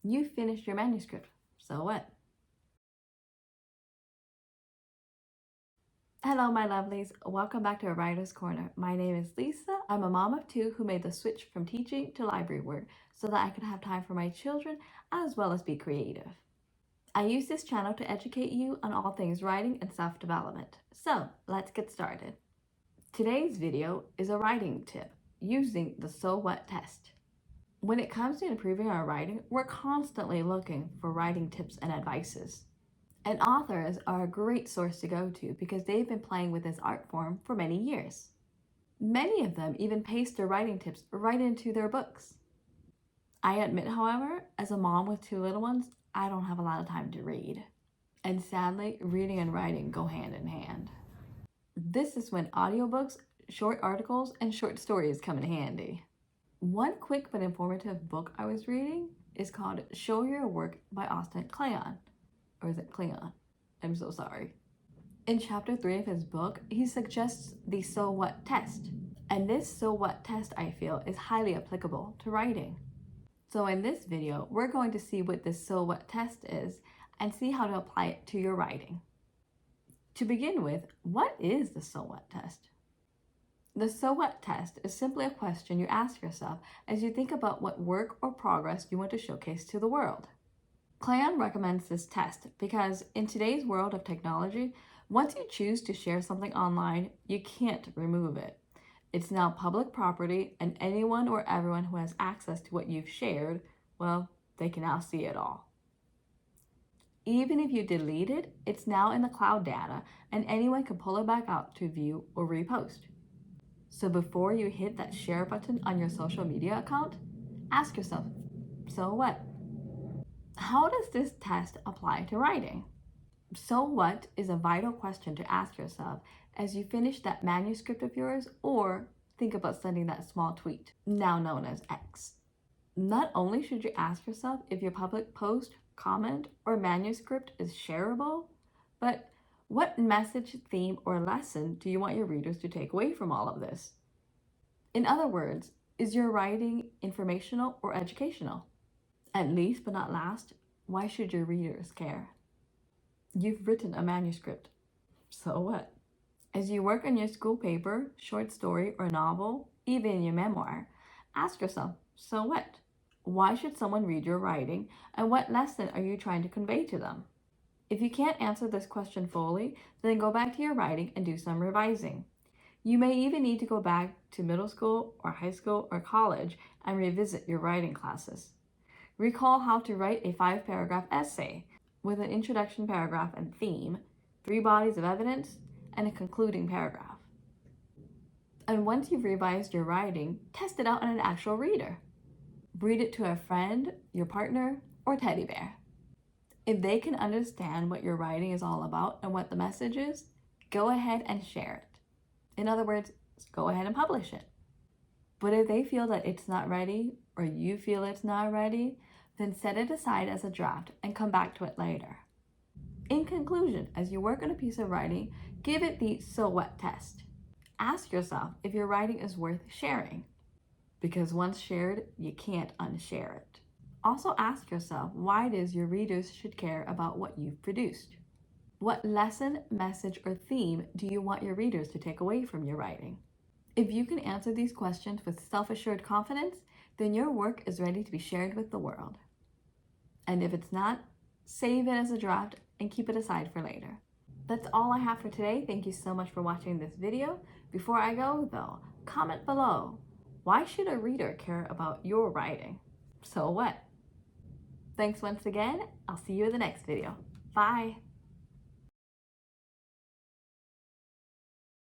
You finished your manuscript. So what? Hello, my lovelies. Welcome back to A Writer's Corner. My name is Lysa. I'm a mom of two who made the switch from teaching to library work so that I could have time for my children as well as be creative. I use this channel to educate you on all things writing and self-development. So let's get started. Today's video is a writing tip using the So What test. When it comes to improving our writing, we're constantly looking for writing tips and advices. And authors are a great source to go to because they've been playing with this art form for many years. Many of them even paste their writing tips right into their books. I admit, however, as a mom with two little ones, I don't have a lot of time to read. And sadly, reading and writing go hand in hand. This is when audiobooks, short articles, and short stories come in handy. One quick but informative book I was reading is called Show Your Work by Austin Kleon. Or is it Cleon? I'm so sorry. In chapter 3 of his book, he suggests the So What test. And this So What test, I feel, is highly applicable to writing. So in this video, we're going to see what this So What test is and see how to apply it to your writing. To begin with, what is the So What test? The So What test is simply a question you ask yourself as you think about what work or progress you want to showcase to the world. Kleon recommends this test because in today's world of technology, once you choose to share something online, you can't remove it. It's now public property, and anyone or everyone who has access to what you've shared, well, they can now see it all. Even if you delete it, it's now in the cloud data, and anyone can pull it back out to view or repost. So before you hit that share button on your social media account, ask yourself, so what? How does this test apply to writing? So what is a vital question to ask yourself as you finish that manuscript of yours or think about sending that small tweet, now known as X. Not only should you ask yourself if your public post, comment, or manuscript is shareable, but what message, theme, or lesson do you want your readers to take away from all of this? In other words, is your writing informational or educational? And least but not last, why should your readers care? You've written a manuscript. So what? As you work on your school paper, short story, or novel, even your memoir, ask yourself, so what? Why should someone read your writing, and what lesson are you trying to convey to them? If you can't answer this question fully, then go back to your writing and do some revising. You may even need to go back to middle school or high school or college and revisit your writing classes. Recall how to write a 5-paragraph essay with an introduction paragraph and theme, 3 bodies of evidence, and a concluding paragraph. And once you've revised your writing, test it out on an actual reader. Read it to a friend, your partner, or teddy bear. If they can understand what your writing is all about and what the message is, go ahead and share it. In other words, go ahead and publish it. But if they feel that it's not ready, or you feel it's not ready, then set it aside as a draft and come back to it later. In conclusion, as you work on a piece of writing, give it the So What test. Ask yourself if your writing is worth sharing, because once shared, you can't unshare it. Also ask yourself why it is your readers should care about what you've produced. What lesson, message, or theme do you want your readers to take away from your writing? If you can answer these questions with self-assured confidence, then your work is ready to be shared with the world. And if it's not, save it as a draft and keep it aside for later. That's all I have for today. Thank you so much for watching this video. Before I go though, comment below. Why should a reader care about your writing? So what? Thanks once again. I'll see you in the next video. Bye.